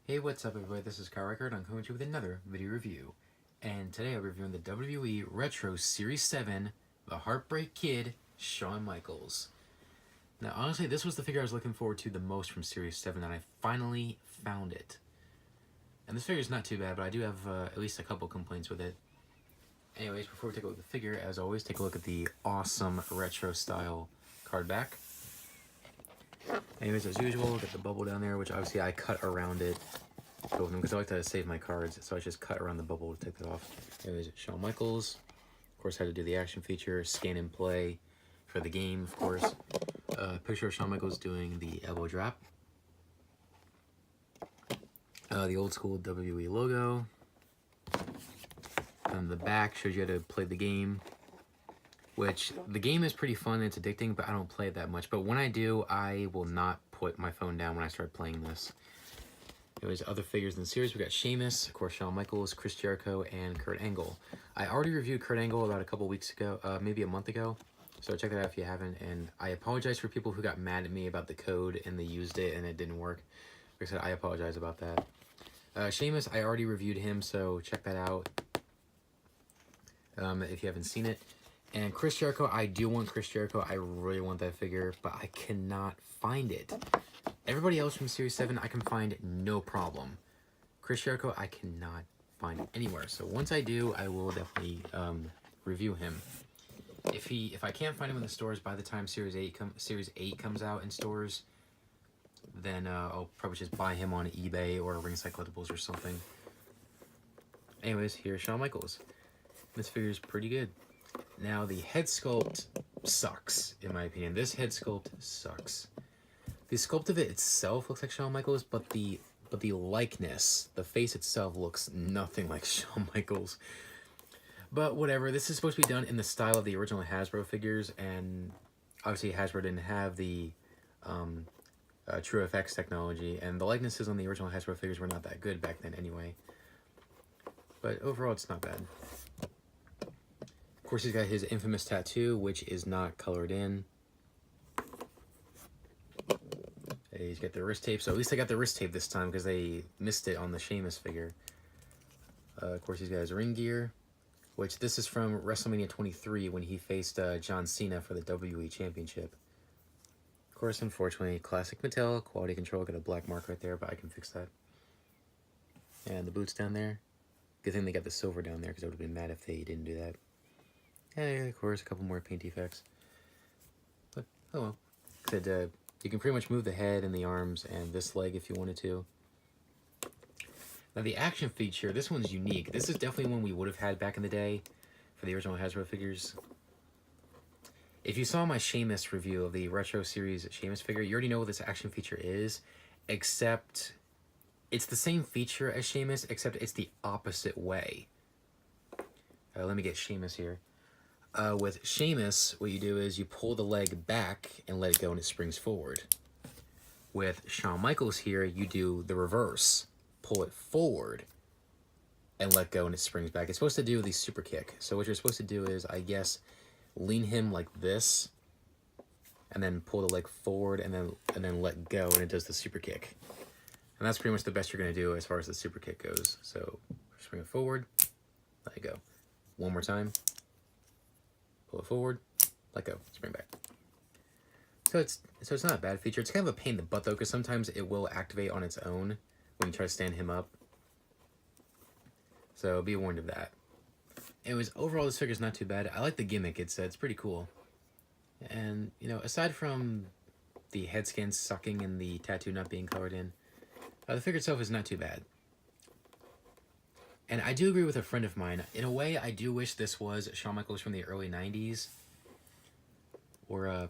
Hey, what's up everybody, this is Kyle Record. I'm coming to you with another video review. And today I'm reviewing the WWE Retro Series 7, the Heartbreak Kid, Shawn Michaels. Now honestly, this was the figure I was looking forward to the most from Series 7, and I finally found it. And this figure is not too bad, but I do have at least a couple complaints with it. Anyways, before we take a look at the figure, as always, take a look at the awesome retro style card back. Anyways, as usual, get the bubble down there, which obviously I cut around it because I like to save my cards, so I just cut around the bubble to take that off. Anyways, Shawn Michaels. Of course, I had to do the action feature, scan and play for the game, of course. Picture of Shawn Michaels doing the elbow drop. The old school WWE logo. The back shows you how to play the game, which the game is pretty fun and it's addicting, but I don't play it that much. But when I do, I will not put my phone down when I start playing this. Anyways, other figures in the series, we got Sheamus, of course, Shawn Michaels, Chris Jericho, and Kurt Angle. I already reviewed Kurt Angle about a couple weeks ago, maybe a month ago, so check that out if you haven't. And I apologize for people who got mad at me about the code and they used it and it didn't work. Like I said, I apologize about that. Sheamus, I already reviewed him, so check that out if you haven't seen it. And Chris Jericho, I do want Chris Jericho. I really want that figure, but I cannot find it. Everybody else from Series 7, I can find no problem. Chris Jericho, I cannot find anywhere. So once I do, I will definitely review him. If I can't find him in the stores by the time Series 8 comes out in stores, then I'll probably just buy him on eBay or Ringside Collectibles or something. Anyways, here's Shawn Michaels. This figure is pretty good. Now, the head sculpt sucks, in my opinion. This head sculpt sucks. The sculpt of it itself looks like Shawn Michaels, but the likeness, the face itself looks nothing like Shawn Michaels. But whatever, this is supposed to be done in the style of the original Hasbro figures, and obviously Hasbro didn't have the True FX technology, and the likenesses on the original Hasbro figures were not that good back then anyway. But overall, it's not bad. Of course, he's got his infamous tattoo, which is not colored in. He's got the wrist tape, so at least I got the wrist tape this time because they missed it on the Sheamus figure. Of course, he's got his ring gear, which this is from WrestleMania 23 when he faced John Cena for the WWE Championship. Of course, unfortunately, classic Mattel, quality control, got a black mark right there, but I can fix that. And the boots down there. Good thing they got the silver down there because I would have been mad if they didn't do that. And of course, a couple more paint defects. But, oh well. You can pretty much move the head and the arms and this leg if you wanted to. Now the action feature, this one's unique. This is definitely one we would have had back in the day for the original Hasbro figures. If you saw my Sheamus review of the Retro Series Sheamus figure, you already know what this action feature is, except it's the same feature as Sheamus, except it's the opposite way. Let me get Sheamus here. With Sheamus, what you do is you pull the leg back and let it go and it springs forward. With Shawn Michaels here, you do the reverse. Pull it forward and let go and it springs back. It's supposed to do the super kick. So what you're supposed to do is, I guess, lean him like this and then pull the leg forward and then let go and it does the super kick. And that's pretty much the best you're going to do as far as the super kick goes. So spring it forward, let it go. One more time. Pull it forward, let go, spring back. So it's not a bad feature. It's kind of a pain in the butt though, because sometimes it will activate on its own when you try to stand him up. So be warned of that. Anyways, overall this figure's not too bad. I like the gimmick. It's pretty cool. And you know, aside from the head scan sucking and the tattoo not being colored in, the figure itself is not too bad. And I do agree with a friend of mine. In a way, I do wish this was Shawn Michaels from the early 90s. Or,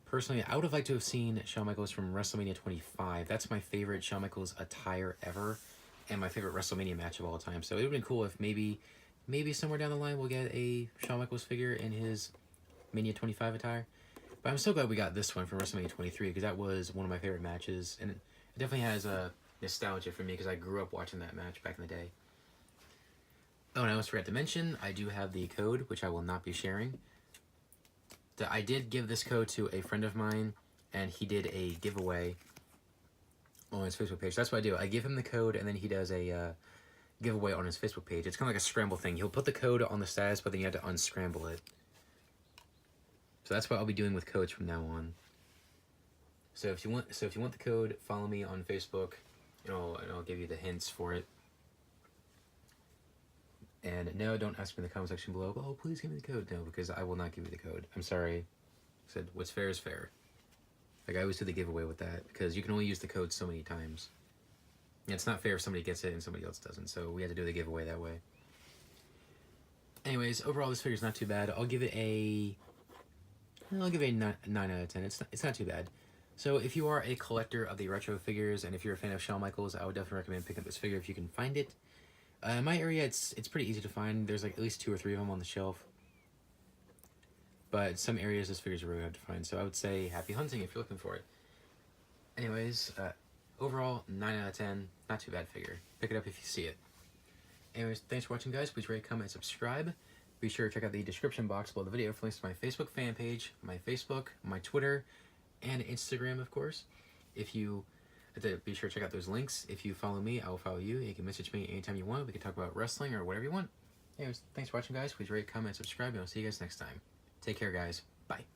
personally, I would have liked to have seen Shawn Michaels from WrestleMania 25. That's my favorite Shawn Michaels attire ever. And my favorite WrestleMania match of all time. So it would have been cool if maybe somewhere down the line we'll get a Shawn Michaels figure in his Mania 25 attire. But I'm so glad we got this one from WrestleMania 23 because that was one of my favorite matches. And it definitely has a nostalgia for me because I grew up watching that match back in the day. Oh, and I almost forgot to mention, I do have the code, which I will not be sharing. I did give this code to a friend of mine, and he did a giveaway on his Facebook page. That's what I do. I give him the code, and then he does a giveaway on his Facebook page. It's kind of like a scramble thing. He'll put the code on the status, but then you have to unscramble it. So that's what I'll be doing with codes from now on. So if you want the code, follow me on Facebook, and I'll give you the hints for it. And no, don't ask me in the comment section below, oh, please give me the code. No, because I will not give you the code. I'm sorry. I said, what's fair is fair. Like, I always do the giveaway with that, because you can only use the code so many times. And it's not fair if somebody gets it and somebody else doesn't, so we had to do the giveaway that way. Anyways, overall, this figure's not too bad. I'll give it a 9 out of 10. It's not too bad. So if you are a collector of the retro figures, and if you're a fan of Shawn Michaels, I would definitely recommend picking up this figure if you can find it. In my area, it's pretty easy to find. There's like at least 2 or 3 of them on the shelf. But some areas, this figure's really hard to find. So I would say happy hunting if you're looking for it. Anyways, overall, 9 out of 10. Not too bad figure. Pick it up if you see it. Anyways, thanks for watching, guys. Please rate, comment, and subscribe. Be sure to check out the description box below the video for links to my Facebook fan page, my Facebook, my Twitter, and Instagram, of course. Be sure to check out those links. If you follow me, I will follow you. You can message me anytime you want. We can talk about wrestling or whatever you want. Anyways, thanks for watching, guys. Please rate, comment, subscribe, and I'll see you guys next time. Take care, guys. Bye.